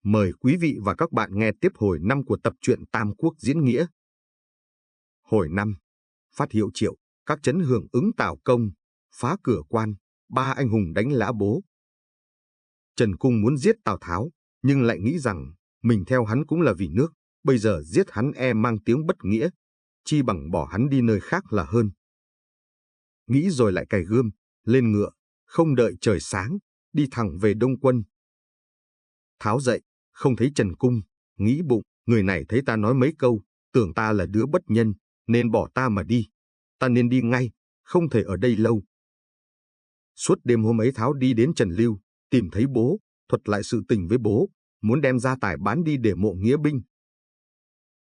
Mời quý vị và các bạn nghe tiếp hồi 5 của tập truyện Tam Quốc diễn nghĩa. Hồi 5, phát hiệu triệu, các trấn hưởng ứng Tào công, phá cửa quan, ba anh hùng đánh lã bố. Trần Cung muốn giết Tào Tháo, nhưng lại nghĩ rằng mình theo hắn cũng là vì nước, bây giờ giết hắn mang tiếng bất nghĩa, chi bằng bỏ hắn đi nơi khác là hơn. Nghĩ rồi lại cày gươm, lên ngựa, không đợi trời sáng, đi thẳng về Đông Quân. Tháo dậy, không thấy Trần Cung, nghĩ bụng, người này thấy ta nói mấy câu, tưởng ta là đứa bất nhân, nên bỏ ta mà đi. Ta nên đi ngay, không thể ở đây lâu. Suốt đêm hôm ấy Tháo đi đến Trần Lưu, tìm thấy bố, thuật lại sự tình với bố, muốn đem gia tài bán đi để mộ nghĩa binh.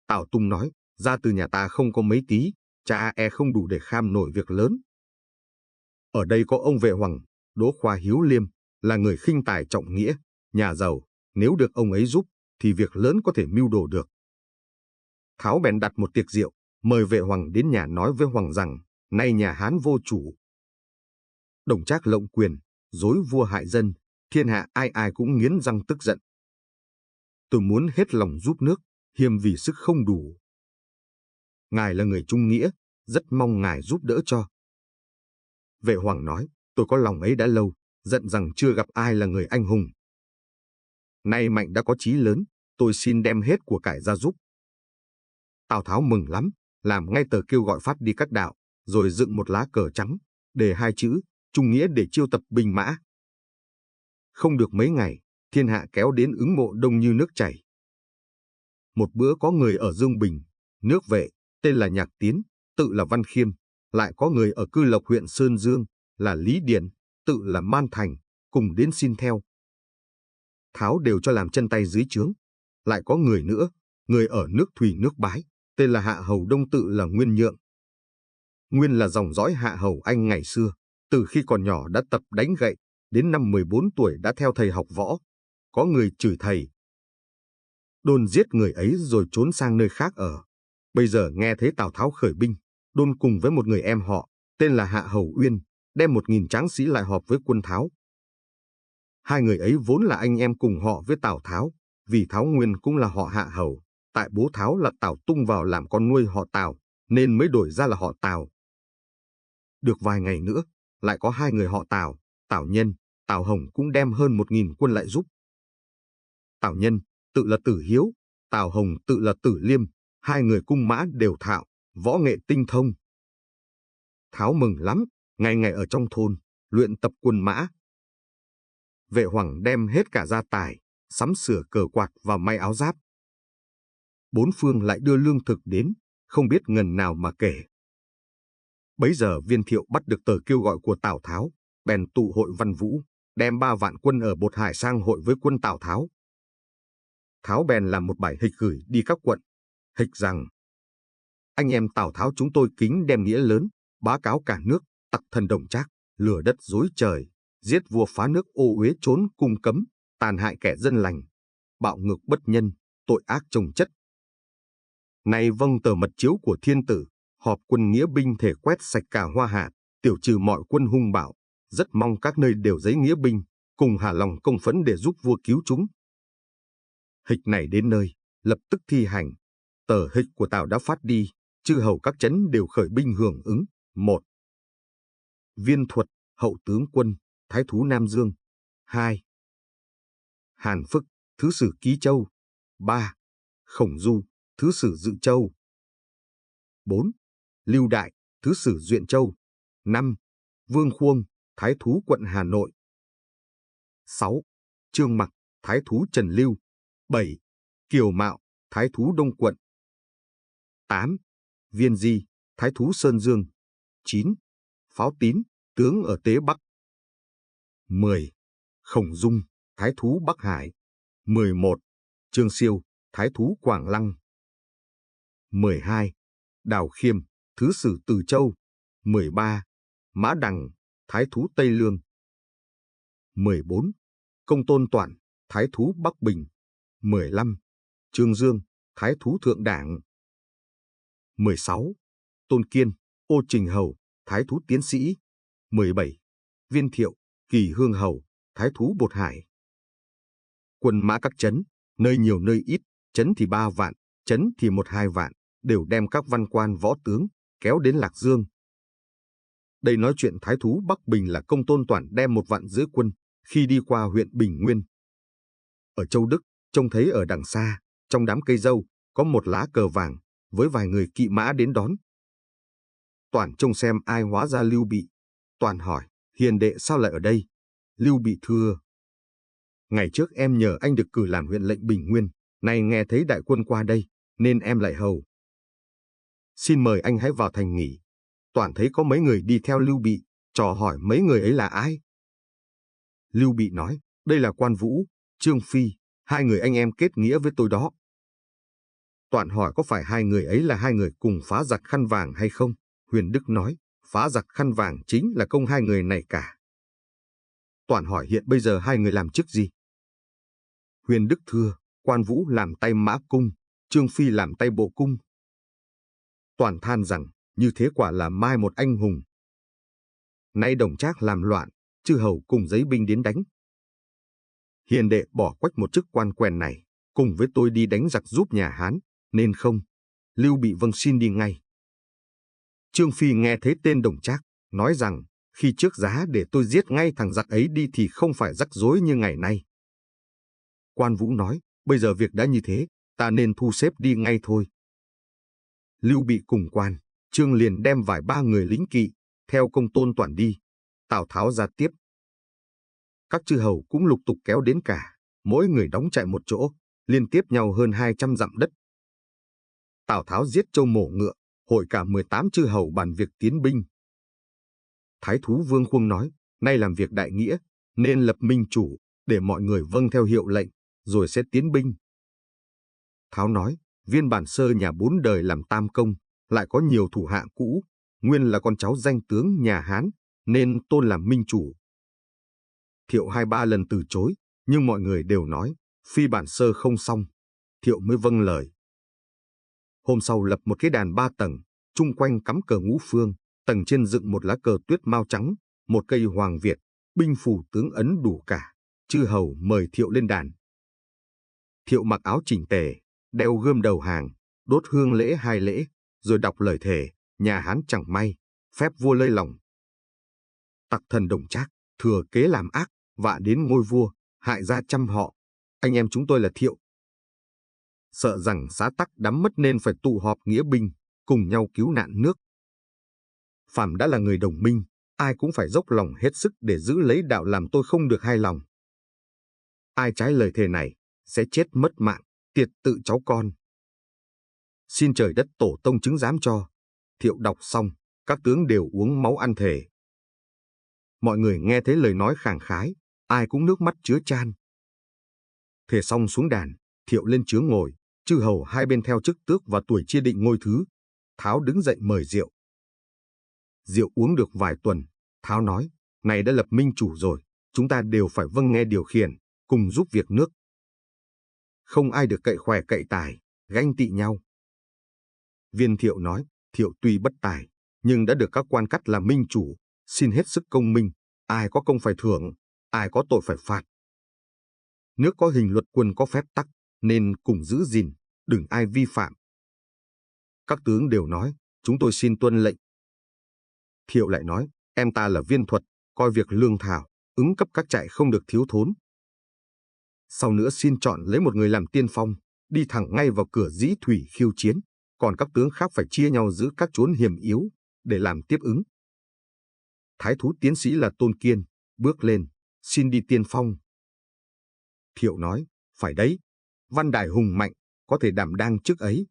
Tào Tung nói, gia từ nhà ta không có mấy tí, cha không đủ để kham nổi việc lớn. Ở đây có ông Vệ Hoằng, Đỗ Khoa Hiếu Liêm, là người khinh tài trọng nghĩa, nhà giàu, nếu được ông ấy giúp, thì việc lớn có thể mưu đồ được. Tháo bèn đặt một tiệc rượu, mời Vệ Hoằng đến nhà nói với Hoằng rằng, nay nhà Hán vô chủ. Đồng Trác lộng quyền, dối vua hại dân, thiên hạ ai ai cũng nghiến răng tức giận. Tôi muốn hết lòng giúp nước, hiềm vì sức không đủ. Ngài là người trung nghĩa, rất mong ngài giúp đỡ cho. Vệ Hoằng nói, tôi có lòng ấy đã lâu, giận rằng chưa gặp ai là người anh hùng. Nay Mạnh đã có chí lớn, tôi xin đem hết của cải ra giúp. Tào Tháo mừng lắm, làm ngay tờ kêu gọi phát đi các đạo, rồi dựng một lá cờ trắng, đề hai chữ, trung nghĩa để chiêu tập binh mã. Không được mấy ngày, thiên hạ kéo đến ứng mộ đông như nước chảy. Một bữa có người ở Dương Bình, nước Vệ, tên là Nhạc Tiến, tự là Văn Khiêm, lại có người ở Cư Lộc huyện Sơn Dương, là Lý Điền, tự là Man Thành, cùng đến xin theo. Tháo đều cho làm chân tay dưới trướng. Lại có người nữa, người ở nước Thùy nước Bái, tên là Hạ Hầu Đông tự là Nguyên Nhượng. Nguyên là dòng dõi Hạ Hầu Anh ngày xưa, từ khi còn nhỏ đã tập đánh gậy, đến năm 14 tuổi đã theo thầy học võ. Có người chửi thầy, Đôn giết người ấy rồi trốn sang nơi khác ở. Bây giờ nghe thấy Tào Tháo khởi binh, Đôn cùng với một người em họ, tên là Hạ Hầu Uyên, đem 1000 tráng sĩ lại họp với quân Tháo. Hai người ấy vốn là anh em cùng họ với Tào Tháo, vì Tháo Nguyên cũng là họ Hạ Hầu, tại bố Tháo là Tào Tung vào làm con nuôi họ Tào, nên mới đổi ra là họ Tào. Được vài ngày nữa, lại có hai người họ Tào, Tào Nhân, Tào Hồng cũng đem hơn 1000 quân lại giúp. Tào Nhân, tự là Tử Hiếu, Tào Hồng tự là Tử Liêm, hai người cung mã đều thạo, võ nghệ tinh thông. Tháo mừng lắm, ngày ngày ở trong thôn, luyện tập quân mã. Vệ Hoằng đem hết cả gia tài, sắm sửa cờ quạt và may áo giáp. Bốn phương lại đưa lương thực đến, không biết ngần nào mà kể. Bấy giờ Viên Thiệu bắt được tờ kêu gọi của Tào Tháo, bèn tụ hội Văn Vũ, đem 3 vạn quân ở Bột Hải sang hội với quân Tào Tháo. Tháo bèn làm một bài hịch gửi đi các quận, hịch rằng: anh em Tào Tháo chúng tôi kính đem nghĩa lớn, bá cáo cả nước, tặc thần Đồng Trác, lừa đất dối trời, giết vua phá nước ô uế trốn cung cấm, tàn hại kẻ dân lành, bạo ngược bất nhân, tội ác chồng chất. Nay vâng tờ mật chiếu của thiên tử, họp quân nghĩa binh thể quét sạch cả Hoa Hạ, tiểu trừ mọi quân hung bạo, rất mong các nơi đều giấy nghĩa binh, cùng hạ lòng công phấn để giúp vua cứu chúng. Hịch này đến nơi, lập tức thi hành. Tờ hịch của Tào đã phát đi, chư hầu các trấn đều khởi binh hưởng ứng. 1. Viên Thuật, hậu tướng quân, thái thú Nam Dương. 2. Hàn Phức, thứ sử Ký Châu. 3. Khổng Du, thứ sử Dự Châu. 4. Lưu Đại, thứ sử Duyện Châu. 5. Vương Khuông, thái thú quận Hà Nội. 6. Trương Mặc, thái thú Trần Lưu. 7. Kiều Mạo, thái thú Đông quận. 8. Viên Di, thái thú Sơn Dương. 9. Pháo Tín, tướng ở Tế Bắc. 10. Khổng Dung, thái thú Bắc Hải. 11. Trương Siêu, thái thú Quảng Lăng. 12. Đào Khiêm, thứ sử Từ Châu. 13. Mã Đằng, thái thú Tây Lương. 14. Công Tôn Toản, thái thú Bắc Bình. 15. Trương Dương, thái thú Thượng Đảng. 16. Tôn Kiên, Ô Trình Hầu, thái thú Tiến Sĩ. 17. Viên Thiệu, Kỳ Hương Hầu, thái thú Bột Hải. Quân mã các trấn, nơi nhiều nơi ít, trấn thì 3 vạn, trấn thì 1-2 vạn, đều đem các văn quan võ tướng kéo đến Lạc Dương. Đây nói chuyện thái thú Bắc Bình là Công Tôn Toản đem 1,5 vạn quân khi đi qua huyện Bình Nguyên. Ở Châu Đức, trông thấy ở đằng xa, trong đám cây dâu, có một lá cờ vàng với vài người kỵ mã đến đón. Toản trông xem ai hóa ra Lưu Bị. Toản hỏi, hiền đệ sao lại ở đây? Lưu Bị thưa, ngày trước em nhờ anh được cử làm huyện lệnh Bình Nguyên, nay nghe thấy đại quân qua đây, nên em lại hầu. Xin mời anh hãy vào thành nghỉ. Toản thấy có mấy người đi theo Lưu Bị, trò hỏi mấy người ấy là ai. Lưu Bị nói, đây là Quan Vũ, Trương Phi, 2 người anh em kết nghĩa với tôi đó. Toản hỏi có phải 2 người ấy là 2 người cùng phá giặc khăn vàng hay không? Huyền Đức nói, phá giặc khăn vàng chính là công 2 người này cả. Toản hỏi hiện bây giờ 2 người làm chức gì? Huyền Đức thưa, Quan Vũ làm tay mã cung, Trương Phi làm tay bộ cung. Toản than rằng, như thế quả là mai một anh hùng. Nay Đồng Trác làm loạn, chư hầu cùng giấy binh đến đánh. Hiền đệ bỏ quách một chức quan quèn này, cùng với tôi đi đánh giặc giúp nhà Hán, nên không? Lưu Bị vâng xin đi ngay. Trương Phi nghe thấy tên Đồng Trác, nói rằng, khi trước giá để tôi giết ngay thằng giặc ấy đi thì không phải rắc rối như ngày nay. Quan Vũ nói, bây giờ việc đã như thế, ta nên thu xếp đi ngay thôi. Lưu Bị cùng Quan, Trương liền đem vài 3 người lính kỵ, theo Công Tôn Toản đi. Tào Tháo ra tiếp. Các chư hầu cũng lục tục kéo đến cả, mỗi người đóng trại một chỗ, liên tiếp nhau hơn 200 dặm đất. Tào Tháo giết trâu mổ ngựa, hội cả 18 chư hầu bàn việc tiến binh. Thái thú Vương Khuông nói, nay làm việc đại nghĩa, nên lập minh chủ, để mọi người vâng theo hiệu lệnh, rồi sẽ tiến binh. Tháo nói, Viên Bản Sơ nhà 4 đời làm tam công, lại có nhiều thủ hạ cũ, nguyên là con cháu danh tướng nhà Hán, nên tôn làm minh chủ. Thiệu 2-3 lần từ chối, nhưng mọi người đều nói, phi Bản Sơ không xong. Thiệu mới vâng lời. Hôm sau lập một cái đàn 3 tầng, chung quanh cắm cờ ngũ phương, tầng trên dựng một lá cờ tuyết mao trắng, một cây hoàng Việt, binh phù tướng ấn đủ cả, chư hầu mời Thiệu lên đàn. Thiệu mặc áo chỉnh tề, đeo gươm đầu hàng, đốt hương lễ 2 lễ, rồi đọc lời thề, nhà Hán chẳng may, phép vua lơi lòng. Tặc thần Đồng Trác, thừa kế làm ác, vạ đến ngôi vua, hại ra trăm họ. Anh em chúng tôi là Thiệu. Sợ rằng xã tắc đắm mất nên phải tụ họp nghĩa binh, cùng nhau cứu nạn nước. Phàm đã là người đồng minh, ai cũng phải dốc lòng hết sức để giữ lấy đạo làm tôi không được hài lòng. Ai trái lời thề này, sẽ chết mất mạng, tiệt tự cháu con. Xin trời đất tổ tông chứng giám cho. Thiệu đọc xong, các tướng đều uống máu ăn thề. Mọi người nghe thấy lời nói khẳng khái, ai cũng nước mắt chứa chan. Thề xong xuống đàn, Thiệu lên chướng ngồi, chư hầu hai bên theo chức tước và tuổi chia định ngôi thứ. Tháo đứng dậy mời rượu. Rượu uống được vài tuần, Tháo nói, này đã lập minh chủ rồi, chúng ta đều phải vâng nghe điều khiển, cùng giúp việc nước. Không ai được cậy khỏe cậy tài, ganh tị nhau. Viên Thiệu nói, Thiệu tuy bất tài, nhưng đã được các quan cắt làm minh chủ, xin hết sức công minh, ai có công phải thưởng, ai có tội phải phạt. Nước có hình luật quân có phép tắc, nên cùng giữ gìn, đừng ai vi phạm. Các tướng đều nói, chúng tôi xin tuân lệnh. Thiệu lại nói, em ta là Viên Thuật, coi việc lương thảo, ứng cấp các trại không được thiếu thốn. Sau nữa xin chọn lấy một người làm tiên phong, đi thẳng ngay vào cửa Dĩ Thủy khiêu chiến, còn các tướng khác phải chia nhau giữ các chốn hiểm yếu, để làm tiếp ứng. Thái thú tiến sĩ là Tôn Kiên, bước lên, xin đi tiên phong. Thiệu nói, phải đấy, văn đài hùng mạnh, có thể đảm đang chức ấy.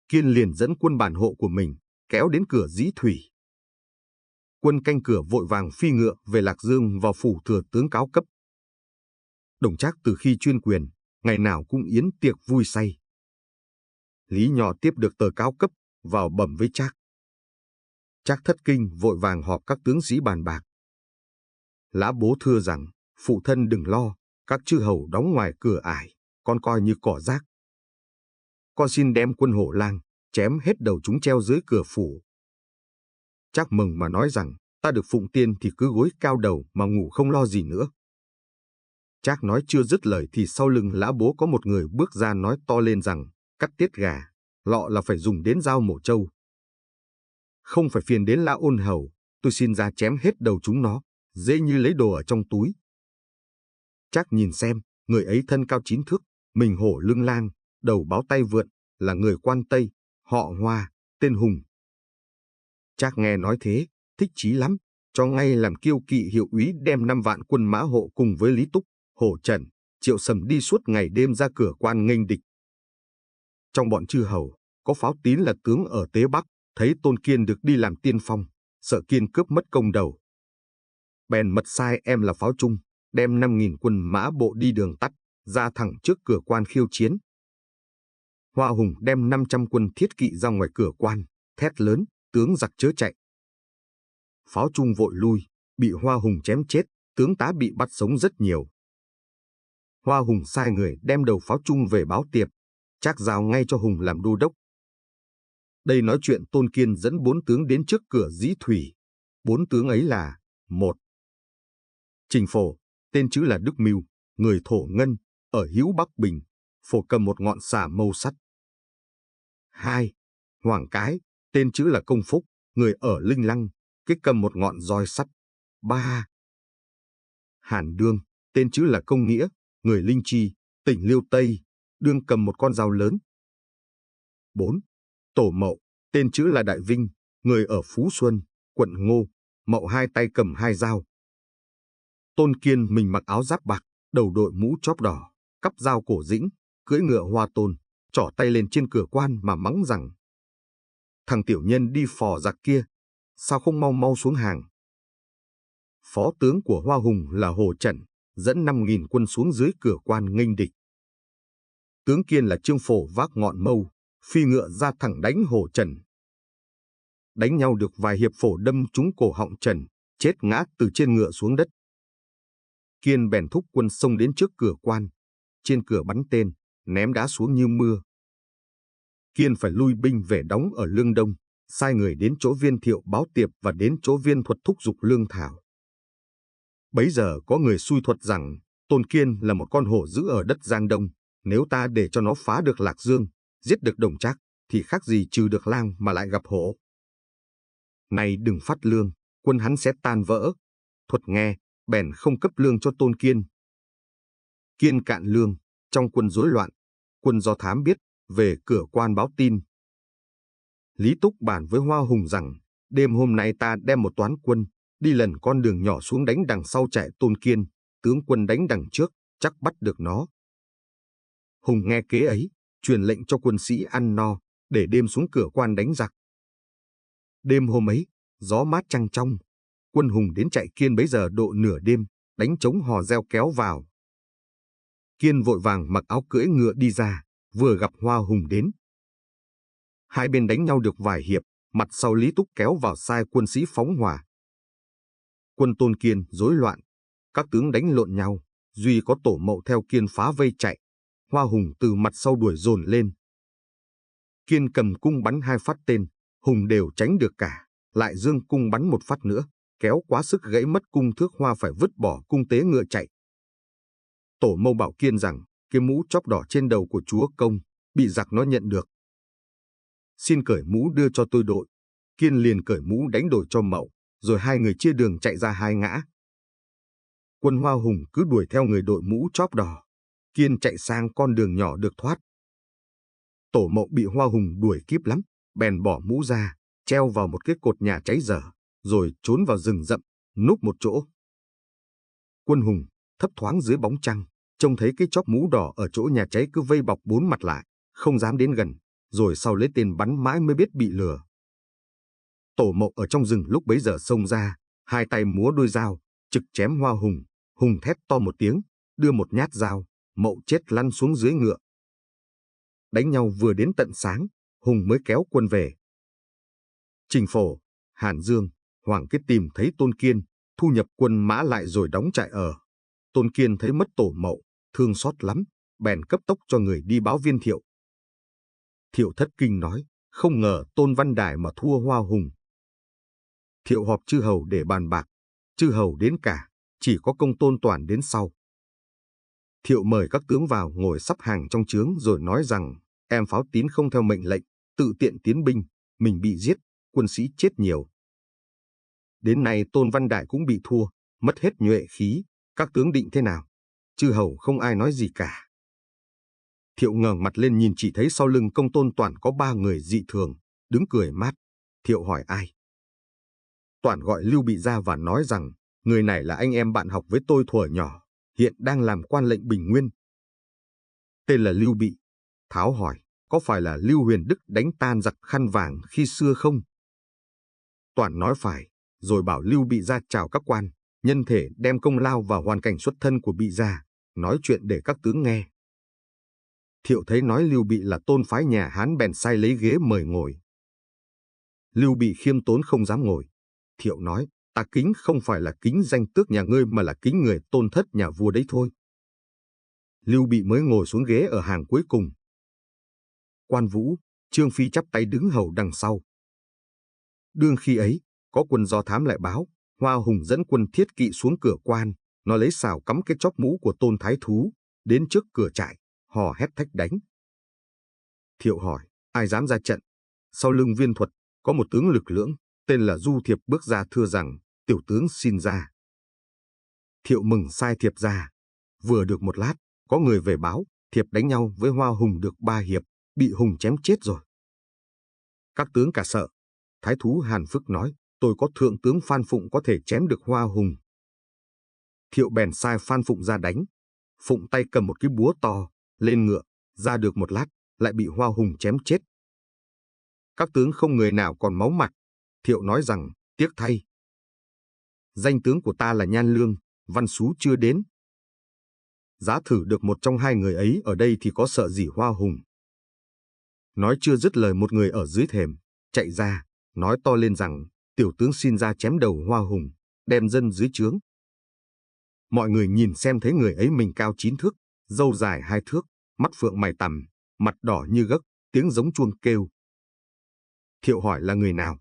Kiên liền dẫn quân bản hộ của mình, kéo đến cửa Dĩ Thủy. Quân canh cửa vội vàng phi ngựa về Lạc Dương vào phủ thừa tướng cáo cấp. Đồng Trác từ khi chuyên quyền, ngày nào cũng yến tiệc vui say. Lý Nho tiếp được tờ cáo cấp, vào bẩm với Trác. Trác thất kinh vội vàng họp các tướng sĩ bàn bạc. Lã Bố thưa rằng, phụ thân đừng lo, các chư hầu đóng ngoài cửa ải, con coi như cỏ rác. Con xin đem quân Hổ Lang, chém hết đầu chúng treo dưới cửa phủ. Trác mừng mà nói rằng, ta được phụng tiên thì cứ gối cao đầu mà ngủ không lo gì nữa. Trác nói chưa dứt lời thì sau lưng Lã Bố có một người bước ra nói to lên rằng, cắt tiết gà, lọ là phải dùng đến dao mổ trâu. Không phải phiền đến Lã Ôn Hầu, tôi xin ra chém hết đầu chúng nó, dễ như lấy đồ ở trong túi. Trác nhìn xem, người ấy thân cao 9 thước, mình hổ lưng lang, đầu báo tay vượn, là người Quan Tây, họ Hoa, tên Hùng. Trác nghe nói thế, thích chí lắm, cho ngay làm kiêu kỵ hiệu úy đem 5 vạn quân mã hộ cùng với Lý Túc, Hổ Trần, Triệu Sầm đi suốt ngày đêm ra cửa quan nghênh địch. Trong bọn chư hầu, có Pháo Tín là tướng ở Tế Bắc, thấy Tôn Kiên được đi làm tiên phong, sợ Kiên cướp mất công đầu. Bèn mật sai em là Pháo Trung, đem 5.000 quân mã bộ đi đường tắt, ra thẳng trước cửa quan khiêu chiến. Hoa Hùng đem 500 quân thiết kỵ ra ngoài cửa quan, thét lớn, tướng giặc chớ chạy. Pháo Trung vội lui, bị Hoa Hùng chém chết, tướng tá bị bắt sống rất nhiều. Hoa Hùng sai người đem đầu Pháo Trung về báo tiệp, Trác giao ngay cho Hùng làm đô đốc. Đây nói chuyện Tôn Kiên dẫn 4 tướng đến trước cửa Dĩ Thủy. 4 tướng ấy là: 1. Trình Phổ, tên chữ là Đức Mưu, người Thổ Ngân, ở Hữu Bắc Bình, Phổ cầm một ngọn xà mâu sắt. 2. Hoàng Cái, tên chữ là Công Phúc, người ở Linh Lăng, kích cầm một ngọn roi sắt. 3. Hàn Đương, tên chữ là Công Nghĩa, người Linh Chi, tỉnh Liêu Tây, đương cầm một con dao lớn. 4. Tổ Mậu, tên chữ là Đại Vinh, người ở Phú Xuân, quận Ngô, Mậu hai tay cầm 2 dao. Tôn Kiên mình mặc áo giáp bạc, đầu đội mũ chóp đỏ, cắp dao cổ dĩnh, cưỡi ngựa Hoa Tôn, trỏ tay lên trên cửa quan mà mắng rằng: thằng tiểu nhân đi phò giặc kia, sao không mau mau xuống hàng. Phó tướng của Hoa Hùng là Hồ Trần, dẫn 5.000 quân xuống dưới cửa quan nghênh địch. Tướng Kiên là Trương Phổ vác ngọn mâu, phi ngựa ra thẳng đánh Hồ Trần. Đánh nhau được vài hiệp, Phổ đâm trúng cổ họng Trần, chết ngã từ trên ngựa xuống đất. Kiên bèn thúc quân xông đến trước cửa quan, trên cửa bắn tên, ném đá xuống như mưa. Kiên phải lui binh về đóng ở Lương Đông, sai người đến chỗ Viên Thiệu báo tiệp và đến chỗ Viên Thuật thúc giục lương thảo. Bấy giờ có người xui thuật rằng Tôn Kiên là một con hổ dữ ở đất Giang Đông, nếu ta để cho nó phá được Lạc Dương, giết được Đồng Trác, thì khác gì trừ được lang mà lại gặp hổ. Này đừng phát lương, quân hắn sẽ tan vỡ. Thuật nghe, bèn không cấp lương cho Tôn Kiên. Kiên cạn lương, trong quân rối loạn, quân do thám biết, về cửa quan báo tin. Lý Túc bàn với Hoa Hùng rằng, đêm hôm nay ta đem một toán quân, đi lần con đường nhỏ xuống đánh đằng sau chạy Tôn Kiên, tướng quân đánh đằng trước, chắc bắt được nó. Hùng nghe kế ấy, truyền lệnh cho quân sĩ ăn no, để đêm xuống cửa quan đánh giặc. Đêm hôm ấy, gió mát trăng trong, quân Hùng đến chạy Kiên bấy giờ độ nửa đêm, đánh trống hò reo kéo vào. Kiên vội vàng mặc áo cưỡi ngựa đi ra, vừa gặp Hoa Hùng đến. Hai bên đánh nhau được vài hiệp, mặt sau Lý Túc kéo vào sai quân sĩ phóng hỏa. Quân Tôn Kiên rối loạn, các tướng đánh lộn nhau, duy có Tổ Mậu theo Kiên phá vây chạy. Hoa Hùng từ mặt sau đuổi dồn lên. Kiên cầm cung bắn 2 phát tên, Hùng đều tránh được cả, lại giương cung bắn một phát nữa, kéo quá sức gãy mất cung thước, Hoa phải vứt bỏ cung tế ngựa chạy. Tổ Mâu bảo Kiên rằng cái mũ chóp đỏ trên đầu của chúa công bị giặc nó nhận được. Xin cởi mũ đưa cho tôi đội. Kiên liền cởi mũ đánh đổi cho Mậu, rồi hai người chia đường chạy ra hai ngã. Quân Hoa Hùng cứ đuổi theo người đội mũ chóp đỏ. Kiên chạy sang con đường nhỏ được thoát. Tổ Mậu bị Hoa Hùng đuổi kíp lắm, bèn bỏ mũ ra, treo vào một cái cột nhà cháy dở, rồi trốn vào rừng rậm, núp một chỗ. Quân Hùng thấp thoáng dưới bóng trăng, trông thấy cái chóp mũ đỏ ở chỗ nhà cháy cứ vây bọc 4 mặt lại, không dám đến gần, rồi sau lấy tên bắn mãi mới biết bị lừa. Tổ Mậu ở trong rừng lúc bấy giờ xông ra, hai tay múa đôi dao, trực chém Hoa Hùng. Hùng thét to một tiếng, đưa một nhát dao, Mậu chết lăn xuống dưới ngựa. Đánh nhau vừa đến tận sáng, Hùng mới kéo quân về. Trình Phổ, Hàn Dương, Hoàng Kết tìm thấy Tôn Kiên, thu nhập quân mã lại rồi đóng trại ở. Tôn Kiên thấy mất Tổ Mậu, thương xót lắm, bèn cấp tốc cho người đi báo Viên Thiệu. Thiệu thất kinh nói, không ngờ Tôn Văn Đài mà thua Hoa Hùng. Thiệu họp chư hầu để bàn bạc, chư hầu đến cả, chỉ có công Tôn Toản đến sau. Thiệu mời các tướng vào ngồi sắp hàng trong trướng rồi nói rằng em Pháo Tín không theo mệnh lệnh, tự tiện tiến binh, mình bị giết, quân sĩ chết nhiều. Đến nay Tôn Văn Đại cũng bị thua, mất hết nhuệ khí, các tướng định thế nào? Chư hầu không ai nói gì cả. Thiệu ngẩng mặt lên nhìn, chỉ thấy sau lưng Công Tôn Toản có 3 người dị thường, đứng cười mát. Thiệu hỏi ai? Toản gọi Lưu Bị ra và nói rằng người này là anh em bạn học với tôi thuở nhỏ, hiện đang làm quan lệnh Bình Nguyên. Tên là Lưu Bị. Tháo hỏi, có phải là Lưu Huyền Đức đánh tan giặc Khăn Vàng khi xưa không? Toản nói phải, rồi bảo Lưu Bị ra chào các quan, nhân thể đem công lao và hoàn cảnh xuất thân của Bị ra, nói chuyện để các tướng nghe. Thiệu thấy nói Lưu Bị là tôn phái nhà Hán bèn sai lấy ghế mời ngồi. Lưu Bị khiêm tốn không dám ngồi. Thiệu nói, ta kính không phải là kính danh tước nhà ngươi mà là kính người tôn thất nhà vua đấy thôi. Lưu Bị mới ngồi xuống ghế ở hàng cuối cùng. Quan Vũ, Trương Phi chắp tay đứng hầu đằng sau. Đương khi ấy, có quân do thám lại báo, Hoa Hùng dẫn quân thiết kỵ xuống cửa quan, nó lấy sào cắm cái chóp mũ của Tôn Thái Thú, đến trước cửa trại, hò hét thách đánh. Thiệu hỏi, ai dám ra trận? Sau lưng Viên Thuật, có một tướng lực lưỡng, tên là Du Thiệp bước ra thưa rằng, tiểu tướng xin ra. Thiệu mừng sai Thiệp ra. Vừa được một lát, có người về báo, Thiệp đánh nhau với Hoa Hùng được 3 hiệp, bị Hùng chém chết rồi. Các tướng cả sợ. Thái Thú Hàn Phức nói, tôi có thượng tướng Phan Phụng có thể chém được Hoa Hùng. Thiệu bèn sai Phan Phụng ra đánh. Phụng tay cầm một cái búa to, lên ngựa, ra được một lát, lại bị Hoa Hùng chém chết. Các tướng không người nào còn máu mặt. Thiệu nói rằng, tiếc thay. Danh tướng của ta là Nhan Lương, Văn Sú chưa đến. Giá thử được một trong 2 người ấy ở đây thì có sợ gì Hoa Hùng. Nói chưa dứt lời, một người ở dưới thềm chạy ra, nói to lên rằng, tiểu tướng xin ra chém đầu Hoa Hùng, đem dân dưới trướng. Mọi người nhìn xem thấy người ấy mình cao 9 thước, râu dài 2 thước, mắt phượng mày tằm, mặt đỏ như gấc, tiếng giống chuông kêu. Thiệu hỏi là người nào?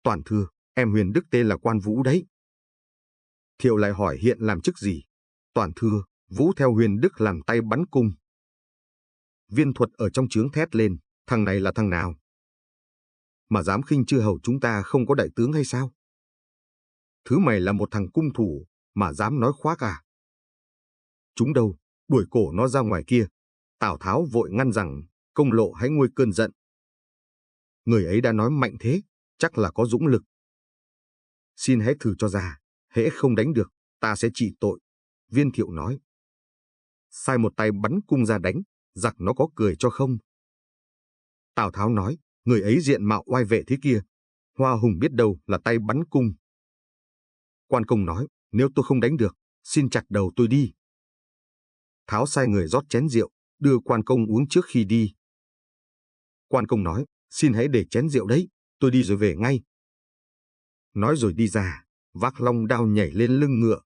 Toản thưa, em Huyền Đức tên là Quan Vũ đấy. Thiệu lại hỏi hiện làm chức gì? Toản thưa, Vũ theo Huyền Đức làm tay bắn cung. Viên Thuật ở trong trướng thét lên, thằng này là thằng nào? Mà dám khinh chư hầu chúng ta không có đại tướng hay sao? Thứ mày là một thằng cung thủ, mà dám nói khoác à? Chúng đâu, đuổi cổ nó ra ngoài kia. Tào Tháo vội ngăn rằng, Công Lộ hãy nguôi cơn giận. Người ấy đã nói mạnh thế, chắc là có dũng lực. Xin hãy thử cho ra, hễ không đánh được, ta sẽ trị tội. Viên Thiệu nói. Sai một tay bắn cung ra đánh, giặc nó có cười cho không? Tào Tháo nói, người ấy diện mạo oai vệ thế kia, Hoa Hùng biết đâu là tay bắn cung. Quan Công nói, nếu tôi không đánh được, xin chặt đầu tôi đi. Tháo sai người rót chén rượu, đưa Quan Công uống trước khi đi. Quan Công nói, xin hãy để chén rượu đấy, tôi đi rồi về ngay. Nói rồi đi ra, vác long đao nhảy lên lưng ngựa.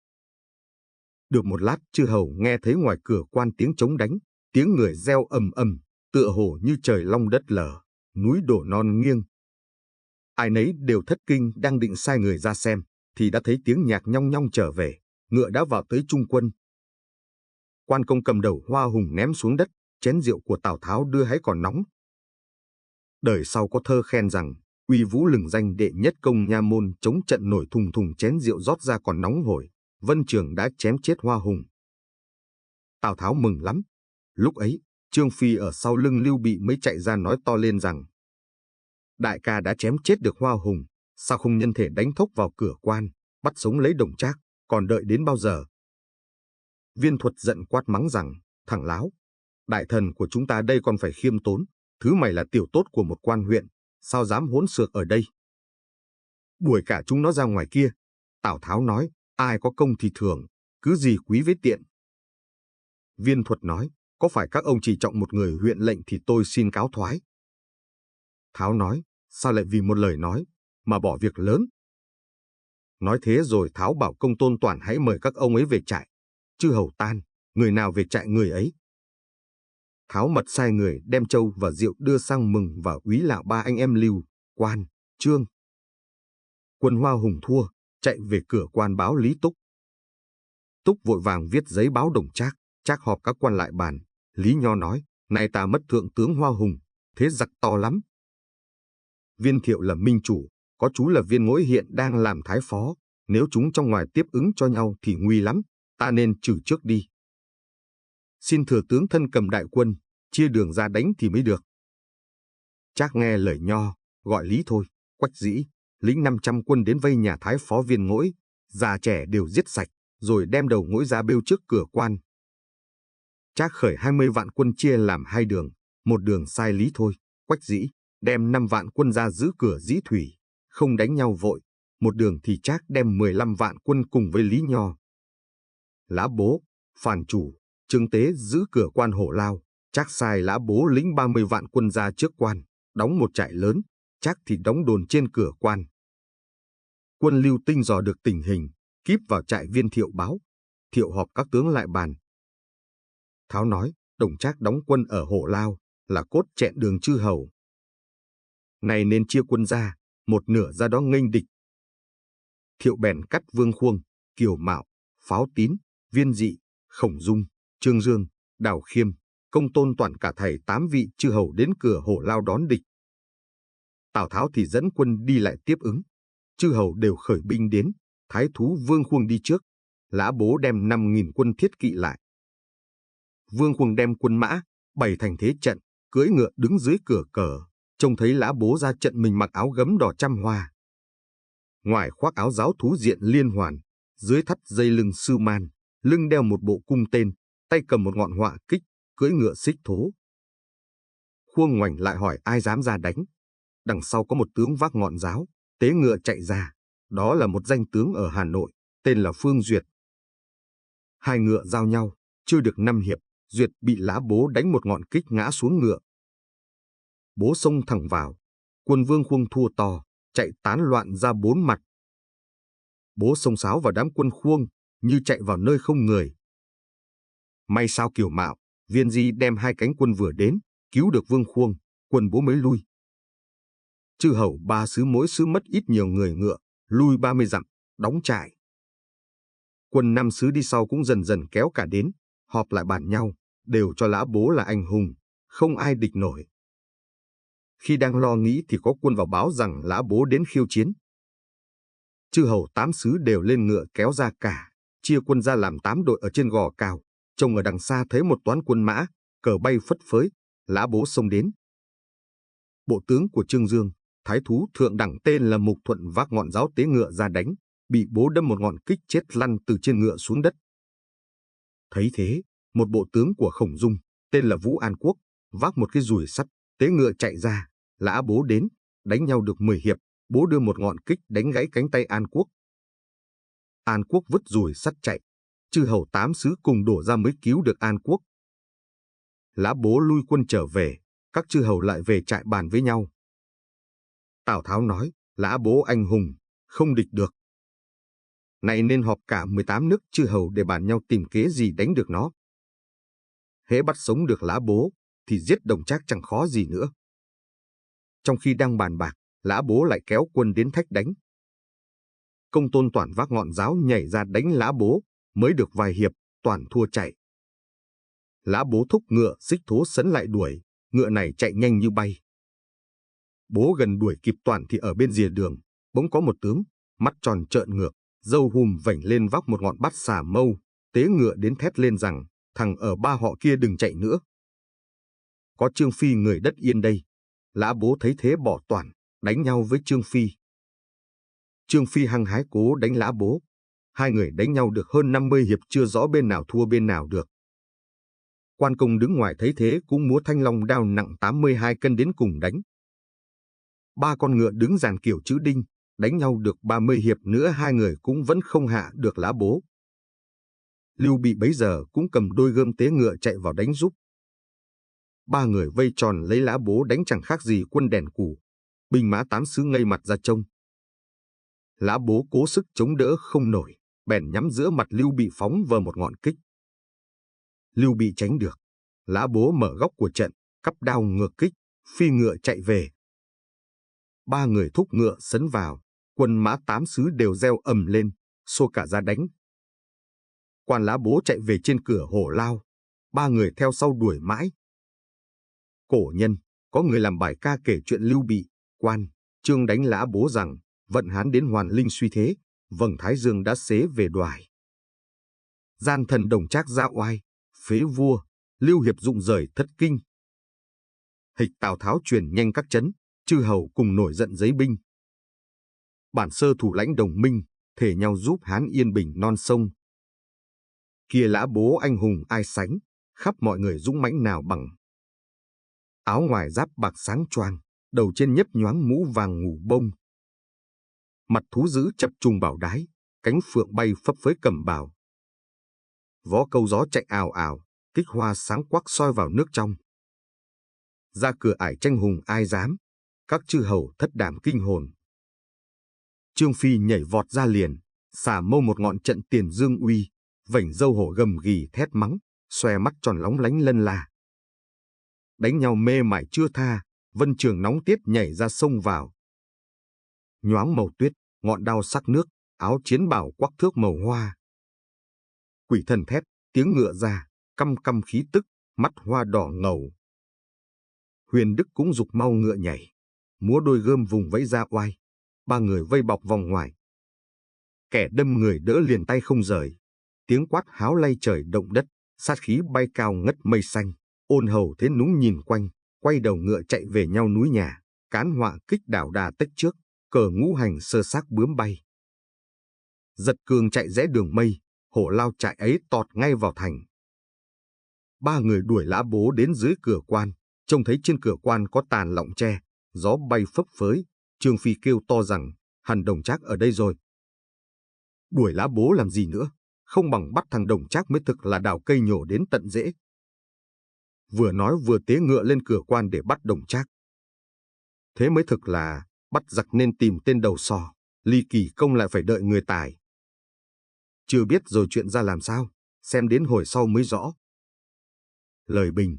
Được một lát, chư hầu nghe thấy ngoài cửa quan tiếng trống đánh, tiếng người reo ầm ầm, tựa hồ như trời long đất lở, núi đổ non nghiêng. Ai nấy đều thất kinh, đang định sai người ra xem, thì đã thấy tiếng nhạc nhong nhong trở về, ngựa đã vào tới trung quân. Quan Công cầm đầu Hoa Hùng ném xuống đất, chén rượu của Tào Tháo đưa hãy còn nóng. Đời sau có thơ khen rằng, uy vũ lừng danh đệ nhất công nha môn, chống trận nổi thùng thùng chén rượu rót ra còn nóng hổi, Vân Trường đã chém chết Hoa Hùng. Tào Tháo mừng lắm. Lúc ấy, Trương Phi ở sau lưng Lưu Bị mới chạy ra nói to lên rằng, đại ca đã chém chết được Hoa Hùng, sao không nhân thể đánh thốc vào cửa quan, bắt sống lấy Đồng Trác, còn đợi đến bao giờ? Viên Thuật giận quát mắng rằng, thằng láo, đại thần của chúng ta đây còn phải khiêm tốn, thứ mày là tiểu tốt của một quan huyện, sao dám hỗn xược ở đây? Đuổi cả chúng nó ra ngoài kia. Tào Tháo nói, ai có công thì thưởng, cứ gì quý với tiện. Viên Thuật nói, có phải các ông chỉ trọng một người huyện lệnh thì tôi xin cáo thoái. Tháo nói, sao lại vì một lời nói mà bỏ việc lớn? Nói thế rồi Tháo bảo Công Tôn Toản hãy mời các ông ấy về trại. Chư hầu tan, người nào về trại người ấy. Tháo mật sai người đem trâu và rượu đưa sang mừng và úy lạo 3 anh em Lưu, Quan, Trương. Quân Hoa Hùng thua, chạy về cửa quan báo Lý Túc. Túc vội vàng viết giấy báo Đồng Trác, Trác họp các quan lại bàn, Lý Nho nói, nay ta mất thượng tướng Hoa Hùng, thế giặc to lắm. Viên Thiệu là minh chủ, có chú là Viên Ngỗi hiện đang làm thái phó, nếu chúng trong ngoài tiếp ứng cho nhau thì nguy lắm, ta nên trừ trước đi. Xin thừa tướng thân cầm đại quân, chia đường ra đánh thì mới được. Trác nghe lời Nho, gọi Lý Thôi, Quách Dĩ, lĩnh 500 quân đến vây nhà thái phó Viên Ngỗi, già trẻ đều giết sạch, rồi đem đầu Ngỗi ra bêu trước cửa quan. Trác khởi 20 vạn quân chia làm hai đường, một đường sai Lý Thôi, Quách Dĩ, đem 5 vạn quân ra giữ cửa Dĩ Thủy, không đánh nhau vội, một đường thì Trác đem 15 vạn quân cùng với Lý Nho. Lã Bố, Phàn Chủ, Trương Tế giữ cửa quan Hổ Lao, Trác sai Lã Bố lĩnh 30 vạn quân ra trước quan, đóng một trại lớn, Trác thì đóng đồn trên cửa quan. Quân Lưu Tinh dò được tình hình, kíp vào trại Viên Thiệu báo, Thiệu họp các tướng lại bàn. Tháo nói, Đồng Trác đóng quân ở Hổ Lao, là cốt chẹn đường chư hầu. Này nên chia quân ra, một nửa ra đó nghênh địch. Thiệu bèn cắt Vương Khuông, Kiều Mạo, Pháo Tín, Viên Dị, Khổng Dung, Trương Dương, Đào Khiêm, Công Tôn toàn cả thảy 8 vị chư hầu đến cửa Hổ Lao đón địch. Tào Tháo thì dẫn quân đi lại tiếp ứng, chư hầu đều khởi binh đến, thái thú Vương Khuông đi trước, Lã Bố đem 5.000 quân thiết kỵ lại. Vương Khuông đem quân mã, bày thành thế trận, cưỡi ngựa đứng dưới cửa cờ, trông thấy Lã Bố ra trận mình mặc áo gấm đỏ trăm hoa. Ngoài khoác áo giáo thú diện liên hoàn, dưới thắt dây lưng sư man, lưng đeo một bộ cung tên, tay cầm một ngọn họa kích, cưỡi ngựa xích thố. Khuông ngoảnh lại hỏi ai dám ra đánh. Đằng sau có một tướng vác ngọn giáo, tế ngựa chạy ra, đó là một danh tướng ở Hà Nội, tên là Phương Duyệt. Hai ngựa giao nhau, chưa được 5 hiệp, Duyệt bị Lã Bố đánh một ngọn kích ngã xuống ngựa. Bố xông thẳng vào, quân Vương Khuông thua to, chạy tán loạn ra 4 mặt. Bố xông xáo vào đám quân Khuông, như chạy vào nơi không người. May sao Kiều Mạo, Viên Di đem 2 cánh quân vừa đến, cứu được Vương Khuông, quân Bố mới lui. Chư hầu 3 xứ mỗi xứ mất ít nhiều người ngựa, lui 30 dặm, đóng trại. Quân 5 xứ đi sau cũng dần dần kéo cả đến, họp lại bàn nhau, đều cho Lã Bố là anh hùng, không ai địch nổi. Khi đang lo nghĩ thì có quân vào báo rằng Lã Bố đến khiêu chiến. Chư hầu 8 xứ đều lên ngựa kéo ra cả, chia quân ra làm 8 đội ở trên gò cao, trông ở đằng xa thấy một toán quân mã, cờ bay phất phới, Lã Bố xông đến. Bộ tướng của Trương Dương, thái thú thượng đẳng tên là Mục Thuận vác ngọn giáo tế ngựa ra đánh, bị Bố đâm một ngọn kích chết lăn từ trên ngựa xuống đất. Thấy thế, một bộ tướng của Khổng Dung, tên là Vũ An Quốc, vác một cái dùi sắt, tế ngựa chạy ra, Lã Bố đến, đánh nhau được 10 hiệp, Bố đưa một ngọn kích đánh gãy cánh tay An Quốc. An Quốc vứt dùi sắt chạy, chư hầu 8 xứ cùng đổ ra mới cứu được An Quốc. Lã Bố lui quân trở về, các chư hầu lại về trại bàn với nhau. Tào Tháo nói, Lã Bố anh hùng, không địch được. Này nên họp cả 18 nước chư hầu để bàn nhau tìm kế gì đánh được nó. Hễ bắt sống được Lã Bố, thì giết Đồng Trác chẳng khó gì nữa. Trong khi đang bàn bạc, Lã Bố lại kéo quân đến thách đánh. Công Tôn Toản vác ngọn giáo nhảy ra đánh Lã Bố, mới được vài hiệp, Toản thua chạy. Lã Bố thúc ngựa xích thố sấn lại đuổi, ngựa này chạy nhanh như bay. Bố gần đuổi kịp Toản thì ở bên rìa đường, bỗng có một tướng, mắt tròn trợn ngược, râu hùm vểnh lên vác một ngọn bát xà mâu, tế ngựa đến thét lên rằng, thằng ở ba họ kia đừng chạy nữa. Có Trương Phi người đất Yên đây. Lã Bố thấy thế bỏ Toản, đánh nhau với Trương Phi. Trương Phi hăng hái cố đánh Lã Bố. Hai người đánh nhau được hơn 50 hiệp chưa rõ bên nào thua bên nào được. Quan công đứng ngoài thấy thế cũng múa thanh long đao nặng 82 cân đến cùng đánh. 3 con ngựa đứng dàn kiểu chữ đinh, đánh nhau được 30 hiệp nữa hai người cũng vẫn không hạ được Lã Bố. Lưu Bị bấy giờ cũng cầm đôi gươm tế ngựa chạy vào đánh giúp. 3 người vây tròn lấy Lã Bố đánh chẳng khác gì quân đèn cù, binh mã 8 xứ ngây mặt ra trông. Lã Bố cố sức chống đỡ không nổi, bèn nhắm giữa mặt Lưu Bị phóng vào một ngọn kích. Lưu Bị tránh được, Lã Bố mở góc của trận, cắp đao ngược kích, phi ngựa chạy về. 3 người thúc ngựa sấn vào, quân mã 8 xứ đều reo ầm lên, xô cả ra đánh. Quan Lã Bố chạy về trên cửa Hổ Lao, ba người theo sau đuổi mãi. Cổ nhân, có người làm bài ca kể chuyện Lưu Bị, Quan, Chương đánh Lã Bố rằng, vận Hán đến hoàn linh suy thế, vầng thái dương đã xế về đoài. Gian thần Đồng Trác ra oai, phế vua, Lưu Hiệp dụng rời thất kinh. Hịch Tào Tháo truyền nhanh các trấn, chư hầu cùng nổi giận giấy binh. Bản sơ thủ lãnh đồng minh, thể nhau giúp Hán yên bình non sông. Kia Lã Bố anh hùng ai sánh, khắp mọi người dũng mãnh nào bằng. Áo ngoài giáp bạc sáng choang, đầu trên nhấp nhoáng mũ vàng ngủ bông. Mặt thú dữ chập trùng bảo đái, cánh phượng bay phấp phới cầm bào. Vó câu gió chạy ào ào, kích hoa sáng quắc soi vào nước trong. Ra cửa ải tranh hùng ai dám, các chư hầu thất đảm kinh hồn. Trương Phi nhảy vọt ra liền, xả mâu một ngọn trận tiền dương uy, vảnh râu hổ gầm ghì thét mắng, xòe mắt tròn lóng lánh lân la. Đánh nhau mê mải chưa tha, Vân Trường nóng tiết nhảy ra sông vào. Nhoáng màu tuyết, ngọn đao sắc nước, áo chiến bảo quắc thước màu hoa. Quỷ thần thét, tiếng ngựa ra, căm căm khí tức, mắt hoa đỏ ngầu. Huyền Đức cũng giục mau ngựa nhảy, múa đôi gươm vùng vẫy ra oai. Ba người vây bọc vòng ngoài. Kẻ đâm người đỡ liền tay không rời. Tiếng quát háo lay trời động đất, sát khí bay cao ngất mây xanh. Ôn hầu thế núng nhìn quanh, quay đầu ngựa chạy về nhau núi nhà. Cán họa kích đảo đà tách trước, cờ ngũ hành sơ xác bướm bay. Giật cường chạy rẽ đường mây, hổ lao chạy ấy tọt ngay vào thành. Ba người đuổi Lã Bố đến dưới cửa quan, trông thấy trên cửa quan có tàn lọng tre, gió bay phấp phới. Trương Phi kêu to rằng, thằng Đồng Trác ở đây rồi. Đuổi Lã Bố làm gì nữa, không bằng bắt thằng Đồng Trác mới thực là đào cây nhổ đến tận rễ. Vừa nói vừa tế ngựa lên cửa quan để bắt Đồng Trác. Thế mới thực là, bắt giặc nên tìm tên đầu sò, ly kỳ công lại phải đợi người tài. Chưa biết rồi chuyện ra làm sao, xem đến hồi sau mới rõ. Lời bình.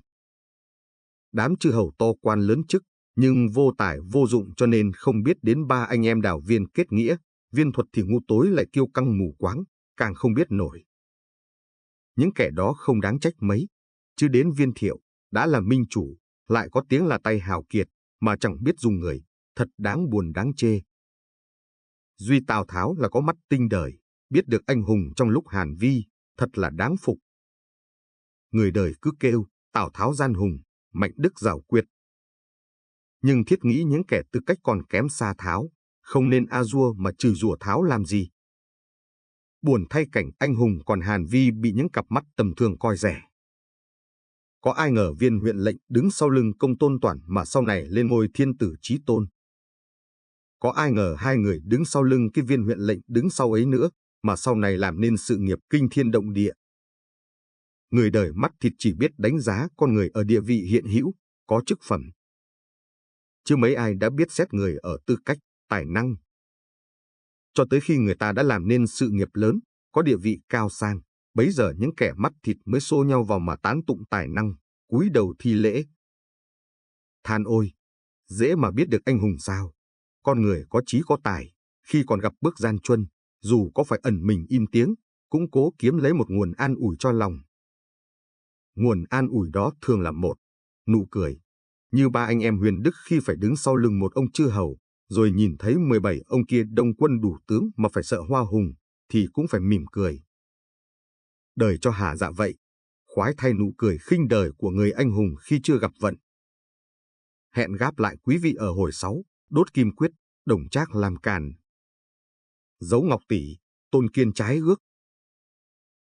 Đám chư hầu to quan lớn chức, nhưng vô tài vô dụng cho nên không biết đến ba anh em Đào Viên kết nghĩa, Viên Thuật thì ngu tối lại kiêu căng mù quáng, càng không biết nổi. Những kẻ đó không đáng trách mấy, chứ đến Viên Thiệu, đã là minh chủ, lại có tiếng là tay hào kiệt, mà chẳng biết dùng người, thật đáng buồn đáng chê. Duy Tào Tháo là có mắt tinh đời, biết được anh hùng trong lúc Hàn Vi, thật là đáng phục. Người đời cứ kêu, Tào Tháo gian hùng, mạnh đức giảo quyệt. Nhưng thiết nghĩ những kẻ tư cách còn kém xa Tháo, không nên a dua mà trừ rủa Tháo làm gì. Buồn thay cảnh anh hùng còn Hàn Vi bị những cặp mắt tầm thường coi rẻ. Có ai ngờ Viên huyện lệnh đứng sau lưng Công Tôn Toản mà sau này lên ngôi thiên tử chí tôn. Có ai ngờ hai người đứng sau lưng cái Viên huyện lệnh đứng sau ấy nữa, mà sau này làm nên sự nghiệp kinh thiên động địa. Người đời mắt thịt chỉ biết đánh giá con người ở địa vị hiện hữu, có chức phẩm. Chứ mấy ai đã biết xét người ở tư cách, tài năng. Cho tới khi người ta đã làm nên sự nghiệp lớn, có địa vị cao sang, bấy giờ những kẻ mắt thịt mới xô nhau vào mà tán tụng tài năng, cúi đầu thi lễ. Than ôi, dễ mà biết được anh hùng sao. Con người có chí có tài, khi còn gặp bước gian truân, dù có phải ẩn mình im tiếng, cũng cố kiếm lấy một nguồn an ủi cho lòng. Nguồn an ủi đó thường là một nụ cười. Như ba anh em Huyền Đức khi phải đứng sau lưng một ông chư hầu, rồi nhìn thấy 17 ông kia đông quân đủ tướng mà phải sợ hoa hùng, thì cũng phải mỉm cười. Đời cho hả dạ vậy, khoái thay nụ cười khinh đời của người anh hùng khi chưa gặp vận. Hẹn gáp lại quý vị ở hồi 6, đốt kim quyết, Đồng Trác làm càn. Dấu ngọc tỷ, Tôn Kiên trái ước.